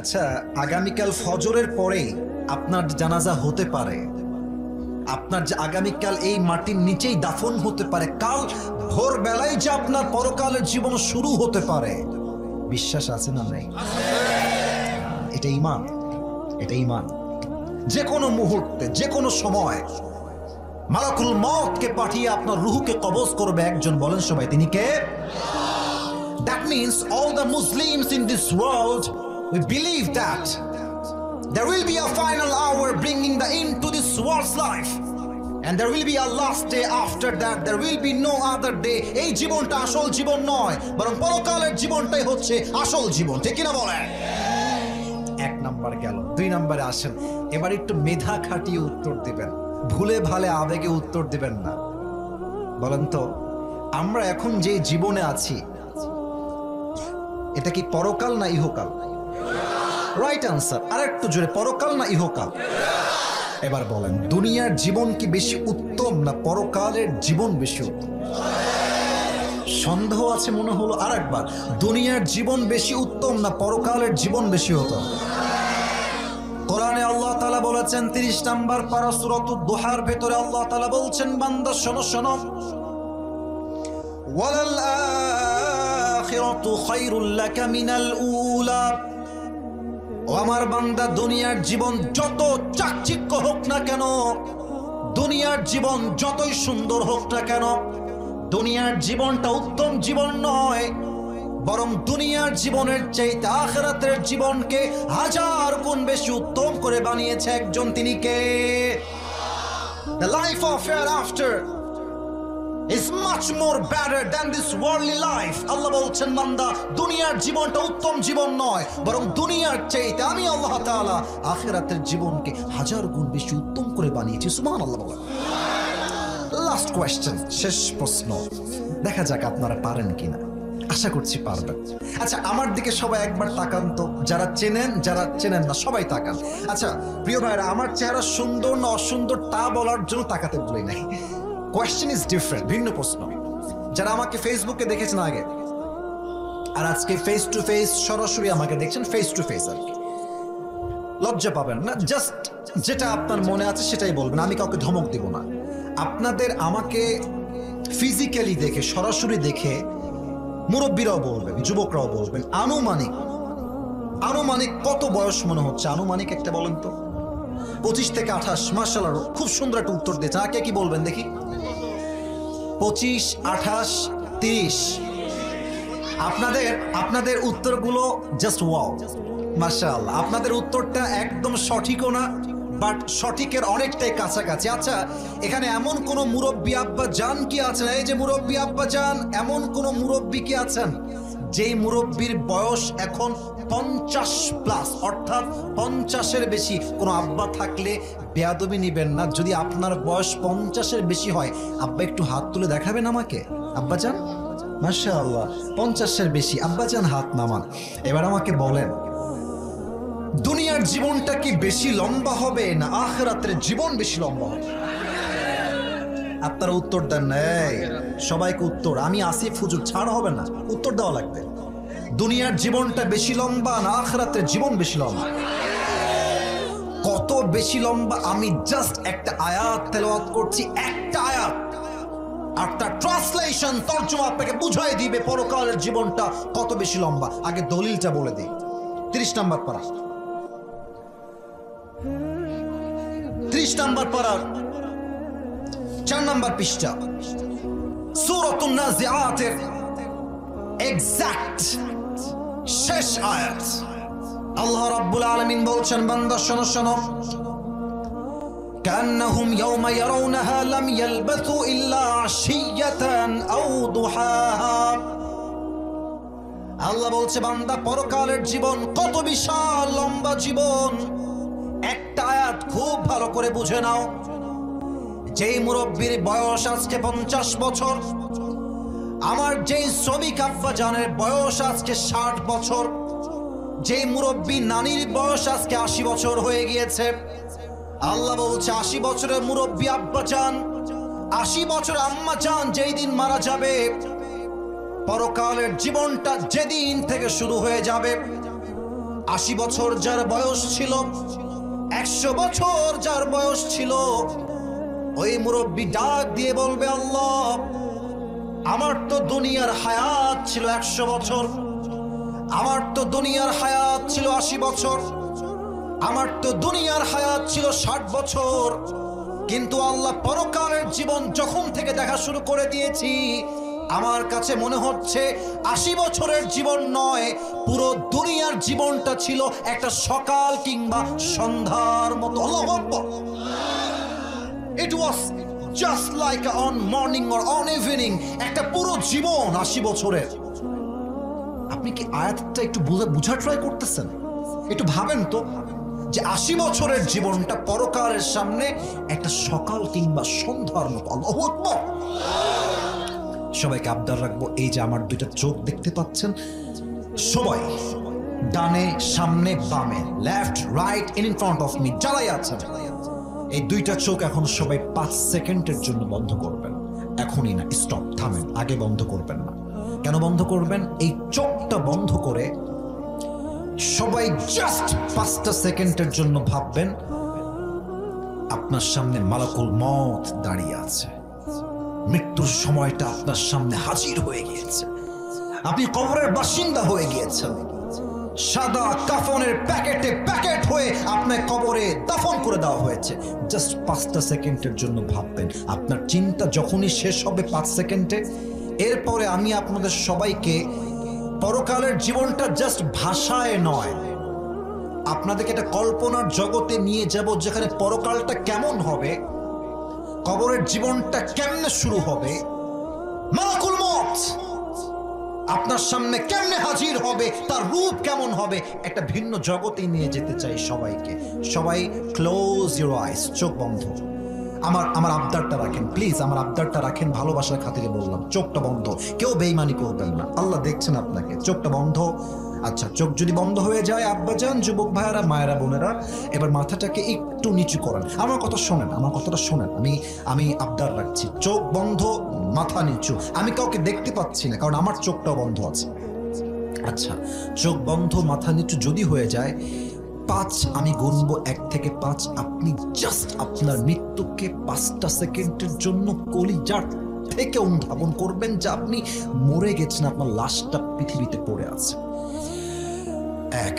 আচ্ছা, আগামীকাল ফজরের পরে আপনার জানাজা হতে পারে, আপনার যে আগামীকাল এই মাটির নিচেই দাফন হতে পারে, কাল ভোরবেলায় যে আপনার পরকালের জীবন শুরু হতে পারে, বিশ্বাস আছে না নাই? এটা ঈমান, এটা ঈমান। যে কোনো মুহূর্তে, যে কোনো সময় মালাকুল মউতকে পাঠিয়ে আপনার রূহকে কবজ করবে একজন। বলেন সবাই, তিনি কে? That means all the Muslims in this world, we believe that there will be a final hour bringing the end to this world's life, and there will be a last day after that. There will be no other day. এই জীবনটা আসল জীবন নয়, বরং পরকালের জীবনটাই হচ্ছে আসল জীবন। ঠিক কিনা বলেন? এক নাম্বার গেল। দুই নাম্বারে আসেন, এবার একটু মেধা খাটিয়ে উত্তর দিবেন, ভুলে ভালে আবেগে উত্তর দিবেন না। বলেন তো, আমরা এখন যে জীবনে আছি এটা কি পরকাল না ইহকাল? Right answer. আর একটু জোরে, পরকাল না ইহকাল? এবার বলেন, দুনিয়ার জীবন কি বেশি উত্তম না পরকালের জীবন বেশি উত্তম? সন্দেহ আছে মনে হলো। আর একবার, দুনিয়ার জীবন বেশি উত্তম না পরকালের জীবন বেশি উত্তম? কোরআনে আল্লাহ তাআলা বলেছেন 30 নম্বর পারা সূরাতুদ দুহার ভেতরে আল্লাহ তাআলা বলছেন, বান্দা শোনো শোনো, ওয়ালাল আখিরাতু খায়রুল লাকা মিনাল উলা। ও আমার বান্দা, দুনিয়ার জীবন যত চাকচিক্য হোক না কেন, দুনিয়ার জীবন যতই সুন্দর হোক না কেন, দুনিয়ার জীবনটা উত্তম জীবন নয়, বরং দুনিয়ার জীবনের চাইতে আখিরাতের জীবনকে 1000 গুণ বেশি উত্তম করে বানিয়েছে একজন। তিনি কে? The life of hereafter is much more better than this worldly life. আল্লাহ বলছেন, বান্দা, দুনিয়ার জীবনটা উত্তম জীবন নয়, বরং দুনিয়ার চাইতে আমি আল্লাহ তাআলা আখিরাতের জীবনকে 1000 গুণ বেশি উত্তম করে বানিয়েছি। সুবহানাল্লাহ বলেন। লাস্ট কোয়েশ্চেন, শেষ প্রশ্ন, দেখা যাক আপনারা পারেন কিনা। আশা করছি পারবেন। আচ্ছা, আমার দিকে সবাই একবার তাকান তো, যারা চেনেন যারা চেনেন না সবাই তাকান। আচ্ছা প্রিয় ভাইরা, আমার চেহারা সুন্দর না অসুন্দর তা বলার জন্য তাকাতে বলি নাই। কোয়েশ্চেন ইজ ডিফারেন্ট, ভিন্ন প্রশ্ন। যারা আমাকে ফেসবুকে দেখেছেন আগে, আর আজকে ফেস টু ফেস সরাসরি আমাকে দেখছেন, ফেস টু ফেস আর কি, লজ্জা পাবেন না, জাস্ট যেটা আপনার মনে আছে সেটাই বলবেন, আমি কাউকে ধমক দিব না। আপনাদের আমাকে ফিজিক্যালি দেখে, সরাসরি দেখে মুরব্বীরাও বলবেন, যুবকরাও বলবেন, আনুমানিক আনুমানিক কত বয়স মনে হচ্ছে? আনুমানিক একটা বলেন তো। 25 থেকে 28। মাশাআল্লাহ, খুব সুন্দর একটা উত্তর দিয়েছে। আগে কি বলবেন দেখি? 25, 28, 30। আপনাদের উত্তরগুলো জাস্ট ওয়াও, মাশাআল্লাহ। আপনাদের উত্তরটা একদম সঠিকও না, বাট সঠিকের অনেকটাই কাছাকাছি। আচ্ছা, এখানে এমন কোন মুরব্বী আব্বা জান কি আছেন? এই যে মুরব্বী আব্বা জান, এমন কোন মুরব্বী কি আছেন যেই মুরব্বীর বয়স এখন 50+, অর্থাৎ 50-এর বেশি? কোন আব্বা থাকলে বেয়াদবি নিবেন না, যদি আপনার বয়স 50-এর বেশি হয়, আব্বা একটু হাত তুলে দেখাবেন আমাকে। আব্বা জান, মাশাআল্লাহ, 50-এর বেশি আব্বা জান, হাত নামান। এবার আমাকে বলেন, দুনিয়ার জীবনটা কি বেশি লম্বা হবে না আখিরাতের জীবন বেশি লম্বা হবে? আপনারা উত্তর দেন না। সবাইকে উত্তর, আমি আসিফ হুজুর, ছাড় হবে না, উত্তর দেওয়া লাগবে। দুনিয়ার জীবনটা বেশি লম্বা না আখিরাতের জীবন বেশি লম্বা? কত বেশি লম্বা? আমি জাস্ট একটা আয়াত তেলাওয়াত করছি, একটা আয়াত, আর তার ট্রান্সলেশন, তর্জমা আপনাকে বুঝাই দিবে পরকালের জীবনটা কত বেশি লম্বা। আগে দলিলটা বলে দিই। 30 নম্বর পারা, 30 নম্বর পারার 4 নম্বর পৃষ্ঠা, সূরাতুন নাজিআতের এক্সাক্ট শেষ আয়াত। আল্লাহ রাব্বুল আলামিন বলছেন, বান্দা শোনো শোনো, কান্নাহুম ইয়াওমা ইয়ারাউনাহা লাম ইয়ালবাথু ইল্লা আশিয়াতান আও দুহাহা। আল্লাহ বলছে, বান্দা, পরকালের জীবন কত বিশাল লম্বা জীবন। একটা আয়াত খুব ভালো করে বুঝে নাও। যেই মুরব্বীর বয়স আজকে 50 বছর, আমার যেই শ্রমিক আব্বা জানের বয়স আজকে 60 বছর, যেই মুরব্বী নানির বয়স আজকে 80 বছর হয়ে গিয়েছে, আল্লাহ বলছে 80 বছরের মুরব্বী আব্বা জান, 80 বছর আম্মা জান যেই দিন মারা যাবে, পরকালের জীবনটা যেদিন থেকে শুরু হয়ে যাবে, 80 বছর যার বয়স ছিল, 100 বছর যার বয়স ছিল, ওই মুরব্বী ডাক দিয়ে বলবে, আল্লাহ, আমার তো দুনিয়ার হায়াত ছিল 100 বছর, আমার তো দুনিয়ার হায়াত ছিল 80 বছর, আমার তো দুনিয়ার হায়াত ছিল 60 বছর, কিন্তু আল্লাহ পরকালের জীবন যখন থেকে দেখা শুরু করে দিয়েছি, আমার কাছে মনে হচ্ছে 80 বছরের জীবন নয়, পুরো দুনিয়ার জীবনটা ছিল একটা সকাল কিংবা সন্ধ্যার মতো। আল্লাহু আকবার। It was just like on morning or on evening, একটা পুরো জীবন 80 বছরের। আপনি কি আয়াতটা একটু বুঝার ট্রাই করতেছেন? একটু ভাবেন তো যে 80 বছরের জীবনটা পরকালের সামনে একটা সকাল কিংবা সন্ধ্যার মতো। আল্লাহু আকবার। সবাইকে আবদার রাখবো, এই যে আমার দুইটা চোখ দেখতে পাচ্ছেন, সবাই ডানে সামনে বামে, left right in front of me যারাই আছেন, এই দুইটা চোখ এখন সবাই 5 সেকেন্ডের জন্য বন্ধ করবেন। এখনই না, স্টপ, থামেন, আগে বন্ধ করবেন না। কেন বন্ধ করবেন? এই চোখটা বন্ধ করে সবাই জাস্ট 5টা সেকেন্ডের জন্য ভাববেন আপনার সামনে মালাকুল মউত দাঁড়িয়ে আছে, মৃত্যুর সময়টা আপনার সামনে হাজির হয়ে গিয়েছে, আপনি কবরের বাসিন্দা হয়ে গিয়েছেন, সাদা কাফনের প্যাকেটে প্যাকেট হয়ে আপনার কবরে দাফন করে দেওয়া হয়েছে। জাস্ট 5টা সেকেন্ডের জন্য ভাববেন। আপনার চিন্তা যখনই শেষ হবে 5 সেকেন্ডে, এরপরে আমি আপনাদের সবাইকে পরকালের জীবনটা জাস্ট ভাষায় নয়, আপনাদেরকে একটা কল্পনার জগতে নিয়ে যাব, যেখানে পরকালটা কেমন হবে, কবরের জীবনটা কেমনে শুরু হবে, মালাকুল মউত আপনার সামনে কেমনে হাজির হবে, তার রূপ কেমন হবে, একটা ভিন্ন জগতে নিয়ে যেতে চাই সবাইকে। সবাই ক্লোজ ইউর আইস, চোখ বন্ধ। আমার আবদারটা রাখেন প্লিজ, আমার আবদারটা রাখেন, ভালোবাসার খাতিরে বললাম, চোখটা বন্ধ, কেউ বেঈমানি করবেন না, আল্লাহ দেখছেন আপনাকে। চোখটা বন্ধ। আচ্ছা, চোখ যদি বন্ধ হয়ে যায়, আব্বাজান, যুবক ভাইয়েরা, মায়েরা, বোনেরা, এবার মাথাটাকে একটু নিচু করেন, আমার কথা শোনেন, আমার কথাটা শোনেন। আমি আবদার রাখছি, চোখ বন্ধ, মাথা নিচু। আমি কাউকে দেখতে পাচ্ছি না, কারণ আমার চোখটাও বন্ধ আছে। আচ্ছা, চোখ বন্ধ, মাথা নিচু যদি হয়ে যায়, 5 আমি গুনবো, 1 থেকে 5। আপনি জাস্ট আপনার মৃত্যুকে 5টা সেকেন্ডের জন্য কলিজার থেকে অনুধাবন করবেন যে আপনি মরে গেছেন, আপনার লাশটা পৃথিবীতে পড়ে আছে। 1,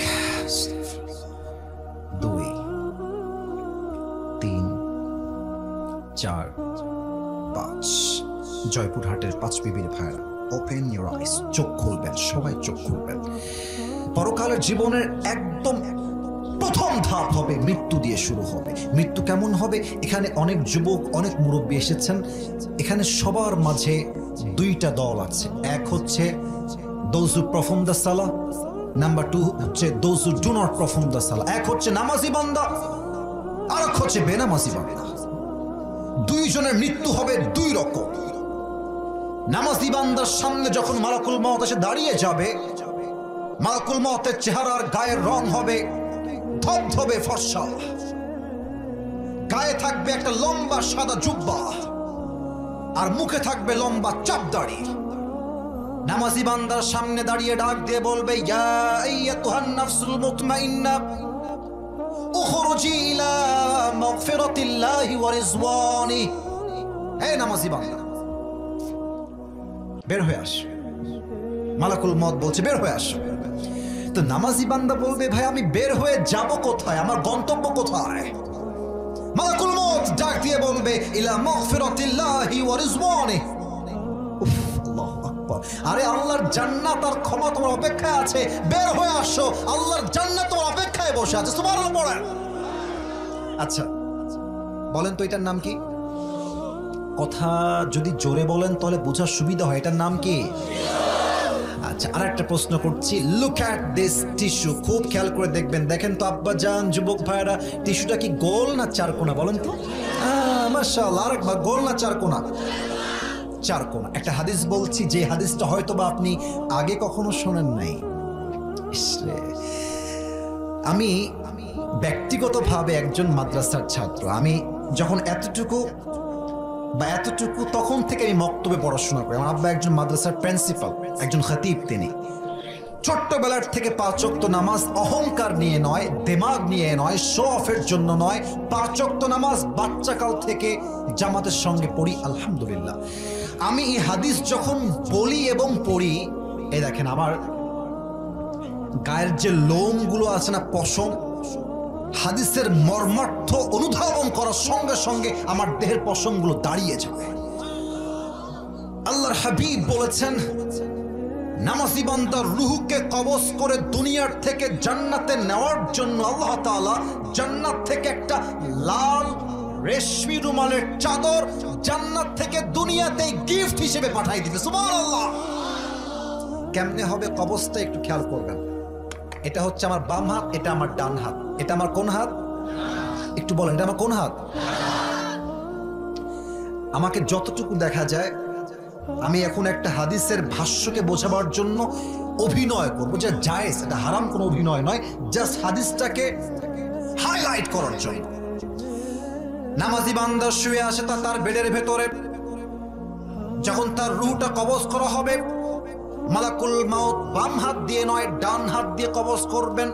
2, 3, 4, 5। জয়পুরহাটের 5 বিবির ভাইরা, ওপেন ইউর আইস, চোখ খুলবেন, সবাই চোখ খুলবেন। পরকালের জীবনের একদম প্রথম ধাপ হবে মৃত্যু দিয়ে শুরু হবে। মৃত্যু কেমন হবে? এখানে অনেক যুবক, অনেক মুরব্বী এসেছেন, এখানে সবার মাঝে 2টা দল আছে। এক হচ্ছে those who perform the salah, number 2 হচ্ছে those who do not perform the salah। এক হচ্ছে নামাজি বান্দা, আর এক হচ্ছে বেনামাজি বান্দা। 2 জনের মৃত্যু হবে 2 রকম। নামাজি বান্দার সামনে যখন মালাকুল মউত এসে দাঁড়িয়ে যাবে, মালাকুল মউতের চেহারার গায়ের রং হবে ধবধবে ফর্সা, গায়ে থাকবে একটা লম্বা সাদা জুব্বা, আর মুখে থাকবে লম্বা চাপ দাড়ি। নামাজি বান্দার সামনে দাঁড়িয়ে ডাক দিয়ে বলবে, ইয়া আইয়াতুহান নাফসুল মুতমাইন্না উখরুজি ইলা মাগফিরাতিল্লাহি ওয়া রিজওয়ানি। হে নামাজি বান্দা, বের হয়ে আস। মালাকুল মউত বলছে, বের হয়ে আস। তো নামাজি বান্দা বলবে, ভাই আমি বের হয়ে যাব কোথায়, আমার গন্তব্য কোথায়? মালাকুল মউত ডাক দিয়ে বলবে, ইলা মাগফিরাতিল্লাহি ওয়া রিজওয়ানি। আল্লাহু আকবার। আরে আল্লাহর জান্নাত আর ক্ষমা তোমার অপেক্ষায় আছে, বের হয়ে আসো, আল্লাহর জান্নাত তোমার অপেক্ষায় বসে আছে। সুবহানাল্লাহ পড়েন। আচ্ছা বলেন তো এটার নাম কি? কথা যদি জোরে বলেন তাহলে বোঝার সুবিধা হয়, এটার নাম কি? আচ্ছা, আর একটা প্রশ্ন করছি, লুক অ্যাট দিস টিস্যু, খুব খেয়াল করে দেখবেন। দেখেন তো আব্বাজান, যুবক ভাইরা, টিস্যুটা কি গোল না চারকোনা বলেন তো? মাশাআল্লাহ, আরেকবার, গোল না চারকোনা? চারকোনা। একটা হাদিস বলছি, যে হাদিসটা হয়তো বা আপনি আগে কখনো শোনেন নাই। আমি ব্যক্তিগতভাবে একজন মাদ্রাসার ছাত্র। আমি যখন এতটুকু তখন থেকে আমি মক্তবে পড়াশোনা করি। আমার আব্বা একজন মাদ্রাসার প্রিন্সিপাল, একজন খতিব। তিনি ছোট্টবেলার থেকে 5 ওয়াক্ত নামাজ অহংকার নিয়ে নয়, দিমাগ নিয়ে নয়, শো অফের জন্য নয়, 5 ওয়াক্ত নামাজ বাচ্চাকাল থেকে জামাতের সঙ্গে পড়ি আলহামদুলিল্লাহ। আমি এই হাদিস যখন বলি এবং পড়ি, এই দেখেন আমার গায়ের যে লোমগুলো আছে না, পশম, হাদিসের মর্মার্থ অনুধাবন করার সঙ্গে সঙ্গে আমার দেহের পশমগুলো দাঁড়িয়ে যাবে। আল্লাহর হাবিব বলেছেন, নামাজি বান্দার রূহকে কবজ করে দুনিয়ার থেকে জান্নাতে নেওয়ার জন্য আল্লাহ তাআলা জান্নাত থেকে একটা লাল রেশমি রুমালের চাদর জান্নাত থেকে দুনিয়াতে গিফট হিসেবে পাঠিয়ে দিবে। সুবহানাল্লাহ। কেমনে হবে কবজটা একটু খেয়াল করবেন। এটা হচ্ছে আমার বাম হাত, এটা আমার ডান হাত। এটা আমার কোন হাত? একটু বলেন, এটা আমার কোন হাত? আমাকে যতটুকু দেখা যায়, আমি এখন একটা হাদিসের ভাষ্যকে বোঝাবার জন্য অভিনয় করবো, যে জায়েজ, এটা হারাম কোনো অভিনয় নয়, জাস্ট হাদিসটাকে হাইলাইট করার জন্য। নামাজি বান্দা শুয়ে আসে তার বেডের ভেতরে, যখন তার রূহটা কবজ করা হবে, মালাকুল মাউত বাম হাত দিয়ে নয় ডান হাত দিয়ে কবজ করবেন,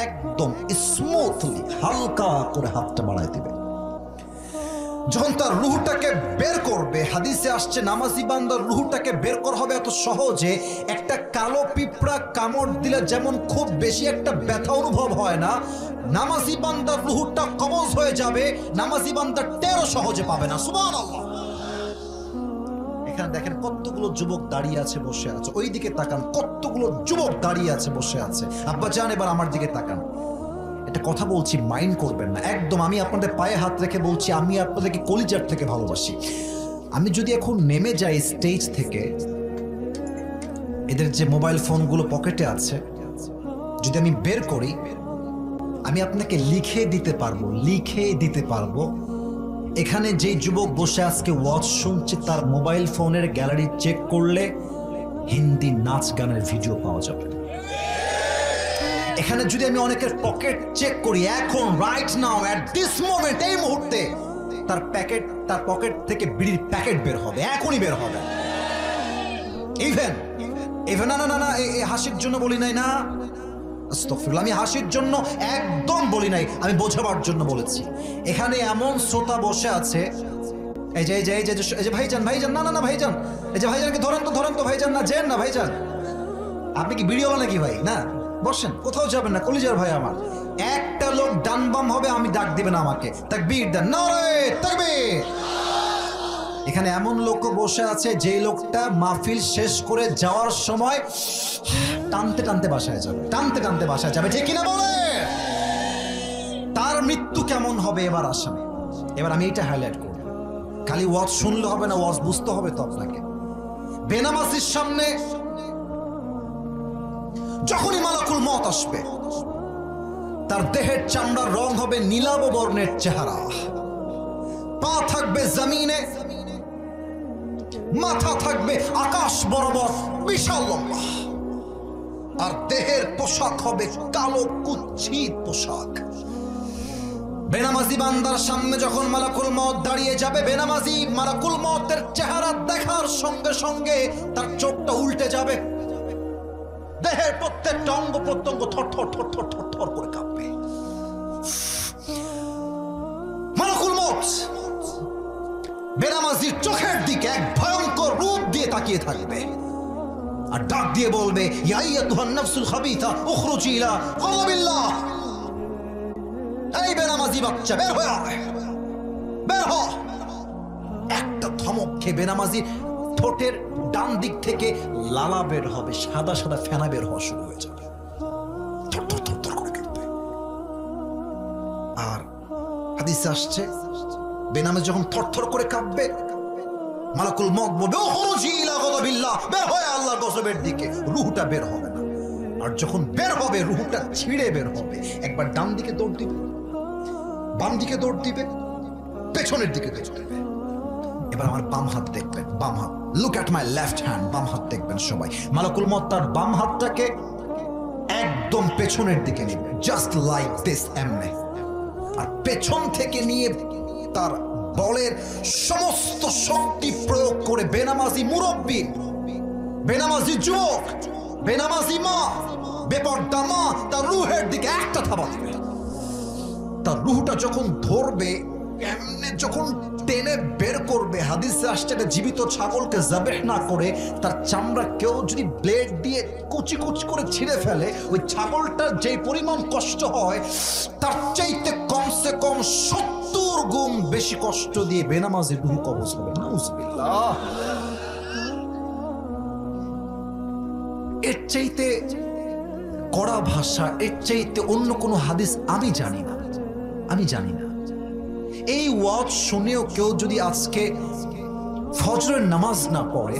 একদম স্মুথলি হালকা করে হাতটা বাড়ায় দিবে। যখন তার রূহটাকে বের করবে, হাদিসে আসছে নামাজি বান্দার রূহটাকে বের করা হবে এত সহজে, একটা কালো পিঁপড়া কামড় দিলে যেমন খুব বেশি একটা ব্যথা অনুভব হয় না, নামাজি বান্দার রূহটা কবজ হয়ে যাবে, নামাজি বান্দা টেরও সহজে পাবে না। সুবহানাল্লাহ। এখানে দেখেন কতগুলো যুবক দাঁড়িয়ে আছে, বসে আছে, ওই দিকে তাকান, কতগুলো যুবক দাঁড়িয়ে আছে, বসে আছে। আব্বা জান এবার আমার দিকে তাকান। একটা কথা বলছি, মাইন্ড করবেন না একদম, আমি আপনাদের পায়ে হাত রেখে বলছি, আমি আপনাদেরকে কলিজার থেকে ভালোবাসি। আমি যদি এখন নেমে যাই স্টেজ থেকে, এদের যে মোবাইল ফোনগুলো পকেটে আছে যদি আমি বের করি, আমি আপনাকে লিখে দিতে পারবো এখানে যে যুবক বসে আজকে ওয়াচ শুনছে তার মোবাইল ফোনের গ্যালারি চেক করলে হিন্দি নাচ গানের ভিডিও পাওয়া যাবে। এখানে যদি আমি অনেকের পকেট চেক করি, এখন right now at this moment, এই মুহূর্তে তার পকেট থেকে বিড়ির প্যাকেট বের হবে, এখনই বের হবে। ইভেন না এই হাসির জন্য বলি নাই, না আস্তাগফিরুল্লাহ, আমি হাসির জন্য একদম বলি নাই, আমি বোঝাবার জন্য বলেছি। এখানে এমন শ্রোতা বসে আছে, এই যে ভাইজান না ভাইজান, এই যে ভাইজানকে ধরেন তো ভাইজান, না যেন না ভাইজান, আপনি কি ভিডিওওয়ালা নাকি ভাই? না, বসেন, কোথাও যাবেন না, কলিজার ভাই আমার। একটা লোক ডান বাম হবে, আমি ডাক দিবেন আমাকে, তাকবীর দেন, নারে তাকবীর। এখানে এমন লোক বসে আছে যে লোকটা মাহফিল শেষ করে যাওয়ার সময় টানতে টানতে বাসায় যাবে, ঠিক কিনা বলে? তার মৃত্যু কেমন হবে এবার আসেন। এবার আমি এটা হাইলাইট করব। খালি ওয়াজ শুনলে হবে না, ওয়াজ বুঝতে হবে তো আপনাকে। বেনামাজির সামনে যখনই মালাকুল মওত আসবে, তার দেহের চামড়ার রং হবে নীলাভ বর্ণের চেহারা, পা থাকবে জমিনে, মাথা থাকবে আকাশ বরাবর বিশাল লম্বা, আর দেহের পোশাক হবে কালো কুচ্ছিত পোশাক। বেনামাজি বান্দার সামনে যখন মালাকুল মওত দাঁড়িয়ে যাবে, বেনামাজি মালাকুল মওতের চেহারা দেখার সঙ্গে সঙ্গে তার চোখটা উল্টে যাবে, দেহের প্রত্যেকটা অঙ্গ প্রত্যঙ্গ থর থর থর থর থর থর করে কাঁপবে। মালাকুল মওত বেনামাজির চোখের দিকে এক ভয়ঙ্কর রূপ দিয়ে তাকিয়ে থাকবে আর ডাক দিয়ে বলবে, ইয়া আইয়াতুহান নাফসুল খাবিথা উখরুজি ইলা গাযাবিল্লাহ। এই বেনামাজি বাচ্চা, বের হয়ে আয়, বের হ। একটা ধমক খেয়ে বেনামাজির ঠোঁটের ডান দিক থেকে লালা বের হবে, সাদা সাদা ফেনা বের হওয়া শুরু হয়ে যাবে, থর থর থর থর করে কাঁপবে। আর হাদিসে আসছে, বেনামাজি যখন থরথর করে কাঁপবে, মালাকুল মওত বলবে, উখরুজি ইলা গাযাবিল্লাহ, বের হয়ে আল্লাহর গজবের দিকে। রূহটা বের হবে না, আর যখন বের হবে রূহটা ছিঁড়ে বের হবে। একবার ডান দিকে দৌড় দিবে, বাম দিকে দৌড় দিবে, পেছনের দিকে দৌড় দিবে। এবার আমার বাম হাত দেখবেন, বাম হাত, look at my left hand, বাম হাত দেখবেন সবাই। মালাকুল মওত তার বাম হাতটাকে একদম পেছনের দিকে নেবে, জাস্ট লাইক দিস, এমনে। আর পেছন থেকে নিয়ে তার বলের সমস্ত শক্তি প্রয়োগ করে বেনামাজি মুরব্বী, বেনামাজি যুবক, বেনামাজি মা, বেপরদা মা তার রুহের দিকে একটা থাবা দিবে। তার রুহটা যখন ধরবে, এমনি যখন টেনে বের করবে, হাদিসে আসছে একটা জীবিত ছাগলকে জাবেহ না করে তার চামড়া কেউ যদি ব্লেড দিয়ে কুচি কুচি করে ছিঁড়ে ফেলে, ওই ছাগলটার যে পরিমাণ কষ্ট হয় তার চাইতে কমসে কম 70 গুণ বেশি কষ্ট দিয়ে বেনামাজি রুহ কবজ হবে। নাউজুবিল্লাহ। এর চাইতে কড়া ভাষা, এর চাইতে অন্য কোনো হাদিস আমি জানি না। এই ওয়াজ শুনেও কেউ যদি আজকে ফজরের নামাজ না পড়ে,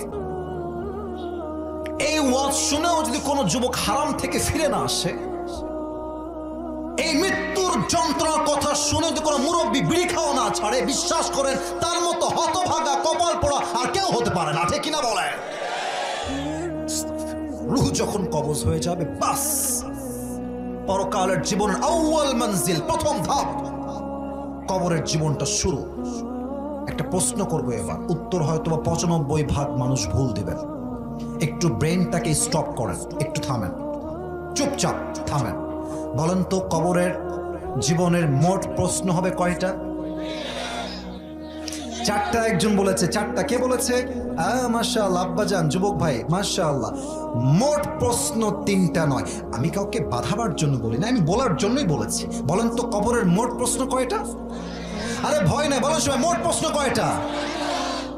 এই ওয়াজ শুনেও যদি কোনো যুবক হারাম থেকে ফিরে না আসে, এই মৃত্যুর যন্ত্রণার কথা শুনে যদি কোনো মুরব্বী বিড়ি খাওয়া না ছাড়ে, বিশ্বাস করেন তার মতো হতভাগা কপাল পোড়া আর কেউ হতে পারে না। ঠিক কিনা বলে? রূহ যখন কবজ হয়ে যাবে, বাস পরকালের জীবনের আউয়াল মঞ্জিল, প্রথম ধাপ, কবরের জীবনটা শুরু। একটা প্রশ্ন করবো এবার, উত্তর হয়তো 95% মানুষ ভুল দিবেন। একটু ব্রেনটাকে স্টপ করেন, একটু থামেন, চুপচাপ থামেন। বলেন তো কবরের জীবনের মোট প্রশ্ন হবে কয়টা? 4টা। একজন বলেছে 4টা। কে বলেছে? মাশাআল্লাহ আব্বাজান, যুবক ভাই, মাশাআল্লাহ। মোট প্রশ্ন 3টা নয়। আমি কাউকে বাধাবার জন্য বলি না, আমি বলার জন্যই বলেছি। বলেন তো কবরের মোট প্রশ্ন কয়টা? আরে ভয় নাই, বলেন সবাই, মোট প্রশ্ন কয়টা?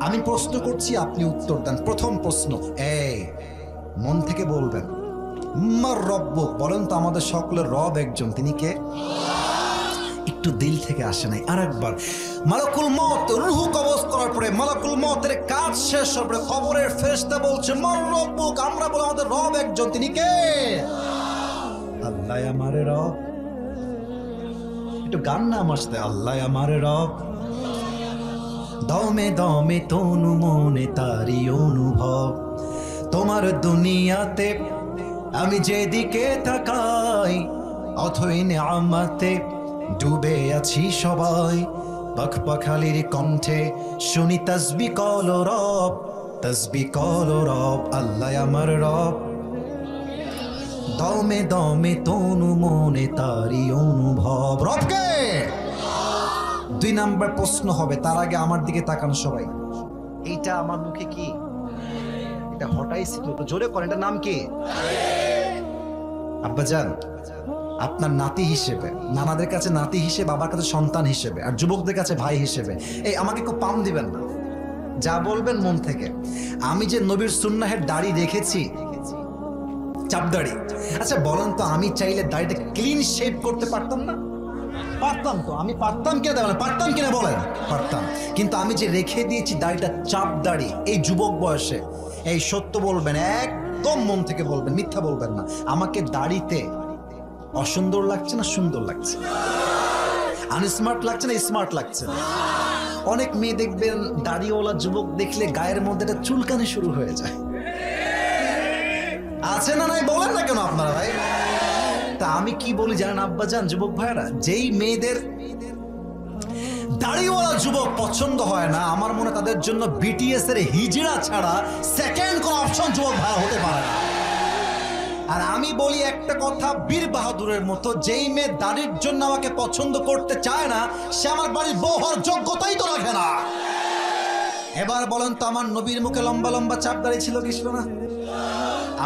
আমি প্রশ্ন করছি, আপনি উত্তর দেন। প্রথম প্রশ্ন, এই মন থেকে বলবেন, মার রব্বুক। বলেন তো আমাদের সকলের রব একজন, তিনি কে? একটু দিল থেকে আসে নাই। আর একবার, মালাকুল মউত রূহ কবজ করার পরে, মালাকুল মউতের কাজ শেষ হওয়ার পরে কবরের ফেরেশতা বলছে মার রব্বুক। আমরা বলি আমাদের রব একজন, তিনি কে? আল্লাহ আমারে রব। একটু গান না আমার সাথে, আল্লাহ আমারে রব। দমে দমে তনু মনে তারি অনুভব, তোমার দুনিয়াতে আমি যেদিকে তাকাই, অথই নিয়ামতে ডুবে আছি সবাই। পাখপাখালির কণ্ঠে শুনি তাসবিহ কল রব, তাসবিহ কল রব। আল্লাহ আমার রব। দমে দমে তনু মনে তারি অনুভব, রবকে। 2 নাম্বার প্রশ্ন হবে, তার আগে আমার দিকে তাকান সবাই। এইটা আমার মুখে কি? এটা হটাইছি তো, জোরে করেন, এটার নাম কি? আব্বাজান, আপনার নাতি হিসেবে, নানাদের কাছে নাতি হিসেবে, বাবার কাছে সন্তান হিসেবে, আর যুবকদের কাছে ভাই হিসেবে, এই আমাকে খুব পাম দিবেন না, যা বলবেন মন থেকে। আমি যে নবীর সুন্নাহের দাড়ি রেখেছি, চাপ দাড়ি। আচ্ছা বলেন তো, আমি চাইলে দাড়িটা ক্লিন শেভ করতে পারতাম না? পারতাম তো। আমি পারতাম কিনা বলেন, পারতাম কিনা বলেন? পারতাম। কিন্তু আমি যে রেখে দিয়েছি দাড়িটা চাপ দাড়ি, এই যুবক বয়সে, এই সত্য বলবেন, একদম মন থেকে বলবেন, মিথ্যা বলবেন না। আমাকে দাড়িতে অসুন্দর লাগছে না সুন্দর লাগছে? আনস্মার্ট লাগছে না স্মার্ট লাগছে? অনেক মেয়ে দেখবেন দাড়িওয়ালা যুবক দেখলে গায়ের মধ্যে একটা চুলকানি শুরু হয়ে যায়, আছে না নাই? বলেন না কেন আপনারা ভাই? তা আমি কি বলি জানেন আব্বাজান, যুবক ভাইরা, যেই মেয়েদের দাড়িওয়ালা যুবক পছন্দ হয় না, আমার মনে তাদের জন্য বিটিএস এর হিজড়া ছাড়া সেকেন্ড কোন অপশন যুবক ভাই হতে পারে না। আর আমি বলি একটা কথা বীর বাহাদুরের মতো, যেই মেয়ে দাড়ির জন্য আমাকে পছন্দ করতে চায় না, সে আমার বাড়ির বউ হওয়ার যোগ্যতাই তো রাখে না। এবার বলেন তো, আমার নবীর মুখে লম্বা লম্বা চাপ দাড়ি ছিল কি ছিল না?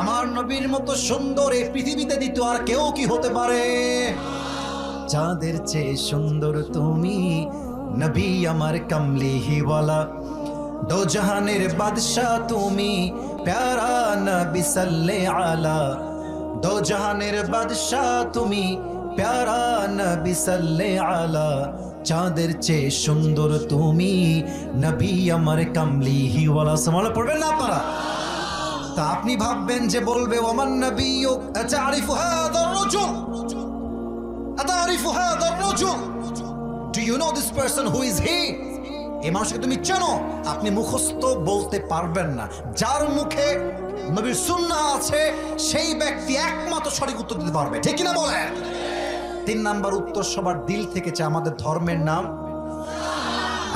আমার নবীর মতো সুন্দর এই পৃথিবীতে দ্বিতীয় আর কেউ কি হতে পারে? চাঁদের চেয়ে সুন্দর তুমি নবী আমার কামলিওয়ালা, দো জাহানের বাদশাহ তুমি প্যারা নবী সাল্লে আলা, দো জাহানের বাদশাহ তুমি প্যারা নবী সাল্লে আলা, চাঁদের চেয়ে সুন্দর তুমি নবী আমার কামলিওয়ালা। সুবহানাল্লাহ পড়বেন না আপনারা? তা আপনি ভাববেন যে বলবে ওমান নবিয়্যুক আতারিফু হাযা আর-রাজুল, আতারিফু হাযা আর-রাজুল, do you know this person who is he? এই মানুষকে তুমি চেনো? আপনি মুখস্থ বলতে পারবেন না। যার মুখে নবীর সুন্নাহ আছে সেই ব্যক্তি একমাত্র সঠিক উত্তর দিতে পারবে, ঠিক কিনা বলেন? 3 নাম্বার উত্তর সবার দিল থেকে চাই, আমাদের ধর্মের নাম।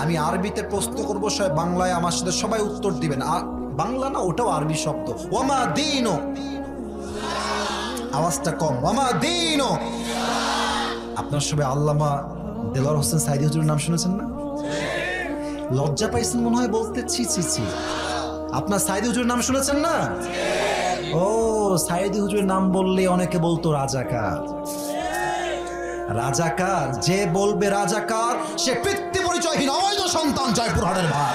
আমি আরবিতে প্রশ্ন করবো, সবাই বাংলায় আমার সাথে সবাই উত্তর দিবেন। বাংলা না, ওটাও আরবি শব্দ। ওয়ামা দীনু, আওয়াজটা কম। ওয়ামা দীনু, আপনার সবাই আল্লামা দেলোয়ার হোসেন সাইদি হুজুরের নাম শুনেছেন না? লজ্জা পাইছেন মনে হয় বলতে। ছি ছি ছি, আপনার সাইদি হুজুরের নাম শুনেছেন না? ও, সাইদি হুজুরের নাম বললে অনেকে বলতো রাজাকার। রাজাকার যে বলবে রাজাকার, সে পিতৃ পরিচয়হীন অবৈধ সন্তান জয়পুরহাটের ভাই।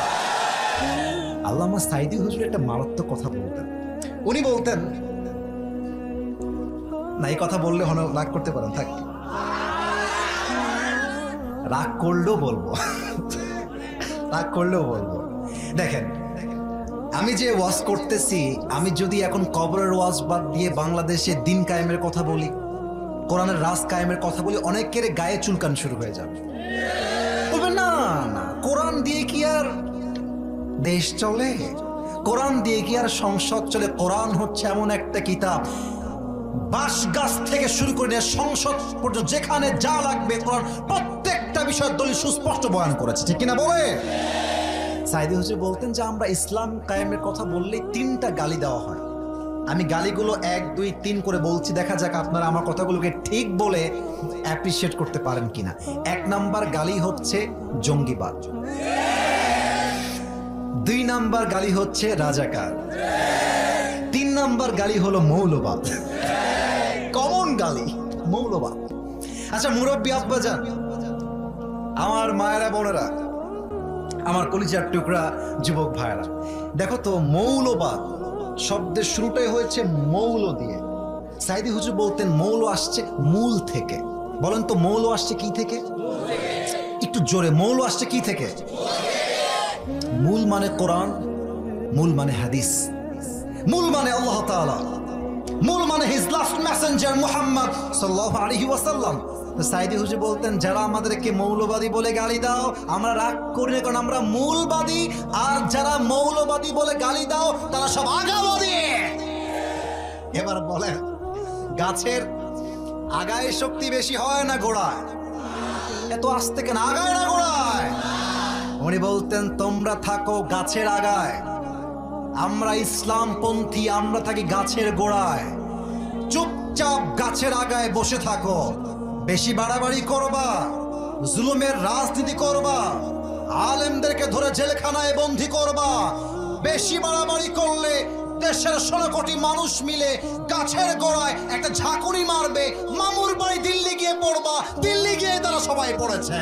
আল্লামা সাইদি হুজুর একটা মারাত্মক কথা বলতেন। উনি বলতেন, না এই কথা বললে রাগ করতে পারেন, থাক, রাগ করলেও বলবো, রাগ করলেও বলবো। দেখেন, আমি যে ওয়াজ করতেছি, আমি যদি এখন কবরের ওয়াজ বাদ দিয়ে বাংলাদেশে দিন কায়েমের কথা বলি, কোরআনের রাজ কায়েমের কথা বলি, অনেকের গায়ে চুলকান শুরু হয়ে যাবে। বলবে না না, কোরআন দিয়ে কি আর দেশ চলে? কোরআন দিয়ে কি আর সংসদ চলে? কোরআন হচ্ছে এমন একটা কিতাব, বাঁশ গাছ থেকে শুরু করে নিয়ে সংসদ পর্যন্ত যেখানে যা লাগবে কোরআন প্রত্যেকটা বিষয়ের দলিল সুস্পষ্ট বয়ান করেছে, ঠিক কিনা বলে? সাইদি হুজুর বলতেন যে আমরা ইসলাম কায়েমের কথা বললেই 3টা গালি দেওয়া হয়। আমি গালিগুলো 1, 2, 3 করে বলছি, দেখা যাক আপনারা আমার কথাগুলোকে ঠিক বলে অ্যাপ্রিসিয়েট করতে পারেন কিনা। 1 নাম্বার গালি হচ্ছে জঙ্গিবাদ, 2 নাম্বার গালি হচ্ছে রাজাকার, 3 নাম্বার গালি হলো মৌলবাদ। কমন গালি মৌলবাদ। আচ্ছা মুরব্বী আব্বাজান, আমার মায়েরা বোনেরা, আমার কলিজার টুকরা যুবক ভাইরা, দেখো তো, মৌলবাদ শব্দের শুরুটাই হয়েছে মৌল দিয়ে। সাইদি হুজুর বলতেন মৌল আসছে মূল থেকে। বলেন তো মৌল আসছে কি থেকে? একটু জোরে, মৌল আসছে কি থেকে? মূল মানে কোরআন, মূল মানে হাদিস, মূল মানে আল্লাহ তাআলা, মূল মানে হিজ লাস্ট মেসেঞ্জার মুহাম্মদ সাল্লাল্লাহু আলাইহি ওয়াসাল্লাম। সাইদি হুজুর বলতেন, যারা আমাদেরকে মৌলবাদী বলে গালি দাও, আমরা রাগ করি না, কারণ আমরা মূলবাদী। আর যারা মৌলবাদী বলে গালি দাও, তারা সব আগাবাদী। এবার বলেন, গাছের আগায় শক্তি বেশি হয় না গোড়ায়? এত আস্তে কেন? আগায় না গোড়ায়? উনি বলতেন তোমরা থাকো গাছের আগায়, আমরা ইসলামপন্থী, আমরা থাকি গাছের গোড়ায়। চুপচাপ গাছের আগায় বসে থাকো। বেশি বাড়াবাড়ি করবা, জুলুমের রাজনীতি করবা, আলেমদেরকে ধরে জেলখানায় বন্দী করবা, বেশি বাড়াবাড়ি করলে দেশের 16 কোটি মানুষ মিলে গাছের গোড়ায় একটা ঝাঁকুনি মারবে, মামুর বাড়ি দিল্লি গিয়ে পড়বা, দিল্লি গিয়ে তারা সবাই পড়েছে।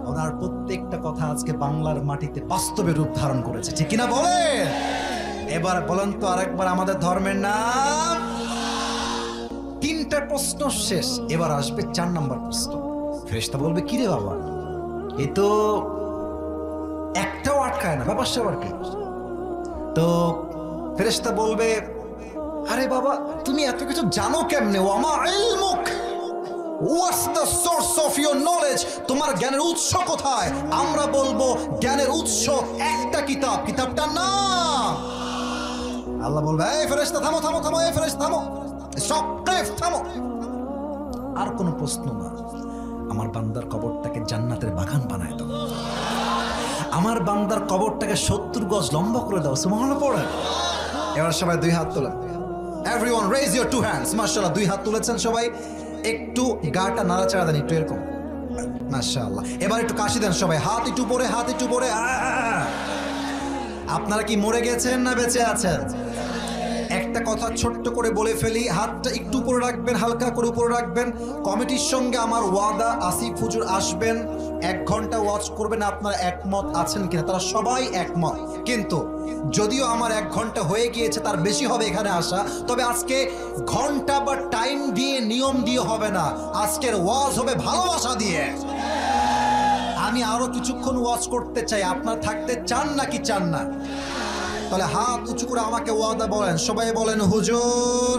ওনার প্রত্যেকটা কথা আজকে বাংলার মাটিতে বাস্তবে রূপ ধারণ করেছে, ঠিক কিনা বলে? এবার বলেন তো আরেকবার আমাদের ধর্মের নাম। 3টা প্রশ্ন শেষ, এবার আসবে 4 নাম্বার প্রশ্ন। ফেরেশতা বলবে, কি রে বাবা, এ তো একটাও আটকায় না, ব্যাপার স্যাপার কি? তো ফেরেশতা বলবে, আরে বাবা তুমি এত কিছু জানো কেমনে? ওয়ামা ইলমুক, what's the source of your knowledge? তোমার জ্ঞানের উৎস কোথায়? আমরা বলবো জ্ঞানের উৎস একটা কিতাব, কিতাবটার নাম। আল্লাহ বলবে, এই ফেরেশতা থামো থামো থামো, এই ফেরেশতা থামো, সব থামো। আর কোনো প্রশ্ন না, আমার বান্দার কবরটাকে জান্নাতের বাগান বানায় দাও, আমার বান্দার কবরটাকে 70 গজ লম্বা করে দাও। সুবহানাল্লাহ পড়েন। এবার সবাই 2 হাত তোলেন। Everyone raise your 2 hands. মাশাআল্লাহ, 2 হাত তুলেছেন সবাই। একটু গাটা নাড়াচাড়া দেন, একটু এরকম, মাশাআল্লাহ। এবার একটু কাশি দেন সবাই, হাত একটু পরে, হাত একটু পরে। আপনারা কি মরে গেছেন না বেঁচে আছেন? একটা কথা ছোট্ট করে বলে ফেলি, হাতটা একটু উপরে রাখবেন, হালকা করে উপরে রাখবেন। কমিটির সঙ্গে আমার ওয়াদা, আসিফ হুজুর আসবেন, 1 ঘন্টা ওয়াচ করবেন। আপনারা একমত আছেন কিনা? তারা সবাই একমত। কিন্তু যদিও আমার 1 ঘন্টা হয়ে গিয়েছে, তার বেশি হবে এখানে আসা, তবে আজকে ঘন্টা বা টাইম দিয়ে, নিয়ম দিয়ে হবে না। আজকের ওয়াজ হবে ভালোবাসা দিয়ে। আমি আরো কিছুক্ষণ ওয়াচ করতে চাই, আপনারা থাকতে চান নাকি চান না? তাহলে হাত উঁচু করে আমাকে ওয়াদা বলেন, সবাই বলেন হুজুর।